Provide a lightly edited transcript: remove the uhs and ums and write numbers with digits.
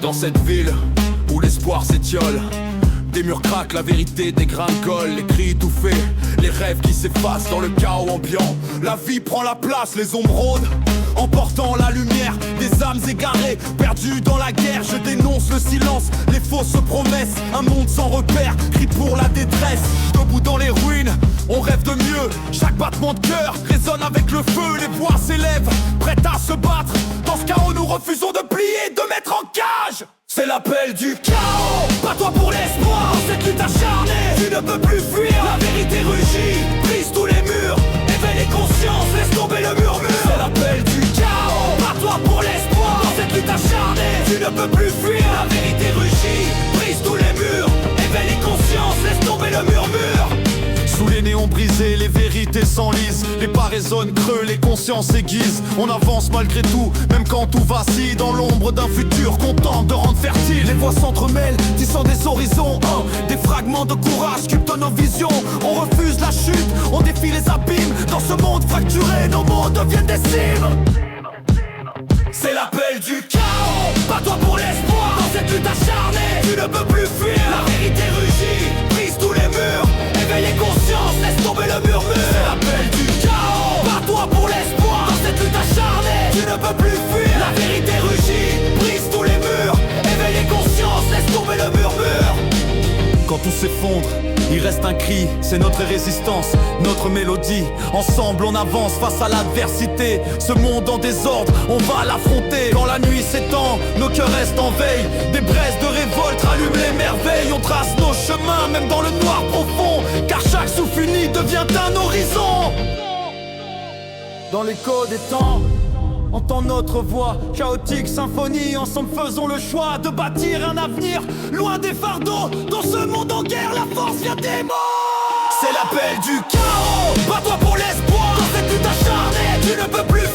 Dans cette ville où l'espoir s'étiole, des murs craquent, la vérité dégringole. Les cris étouffés, les rêves qui s'effacent dans le chaos ambiant. La vie prend la place, les ombres rôdent, emportant la lumière des âmes égarées, perdues dans la guerre. Je dénonce le silence, les fausses promesses. Un monde sans repère, crie pour la détresse. Debout dans les ruines, on rêve de mieux. Chaque battement de cœur résonne avec le feu. Les voix s'élèvent, prêtes à se battre. Dans ce chaos, nous refusons de plier, de mettre en cage. C'est l'appel du chaos. Bats-toi pour l'espoir, dans cette lutte acharnée. Tu ne peux plus fuir, la vérité rugit. Brise tous les murs, éveille les consciences, laisse tomber le murmure. C'est l'appel du chaos. Bats-toi pour l'espoir, dans cette lutte acharnée. Tu ne peux plus fuir, la vérité rugit. Brise tous les murs, éveille les consciences, laisse tomber le murmure. Sous les néons brisés, les vérités s'enlisent. Les pas résonnent creux, les consciences aiguisent. On avance malgré tout, même quand tout vacille. Dans l'ombre d'un futur qu'on tente de rendre fertile. Les voix s'entremêlent, tissant des horizons. Des fragments de courage sculptent nos visions. On refuse la chute, on défie les abîmes. Dans ce monde fracturé, nos mondes deviennent des cimes. C'est l'appel du chaos. Bats-toi pour l'espoir, dans cette lutte acharnée. Tu ne peux plus fuir, la vérité rugit. Brise tous les murs, éveille les consciences, laisse tomber le murmure. C'est l'appel du chaos. Bats-toi pour l'espoir, dans cette lutte acharnée. Tu ne peux plus fuir, la vérité rugit. Brise tous les murs, éveille les consciences, laisse tomber le murmure. Quand tout s'effondre, il reste un cri, c'est notre résistance, notre mélodie. Ensemble on avance face à l'adversité. Ce monde en désordre, on va l'affronter. Quand la nuit s'étend, nos cœurs restent en veille. Des braises de révolte rallument les merveilles. On trace nos chemins, même dans le noir profond. Car chaque souffle uni devient un horizon. Dans l'écho des temps, entend notre voix, chaotique symphonie. Ensemble faisons le choix de bâtir un avenir loin des fardeaux. Dans ce monde en guerre, la force vient des morts. C'est l'appel du chaos. Bats-toi pour l'espoir, dans cette lutte acharnée. Tu ne peux plus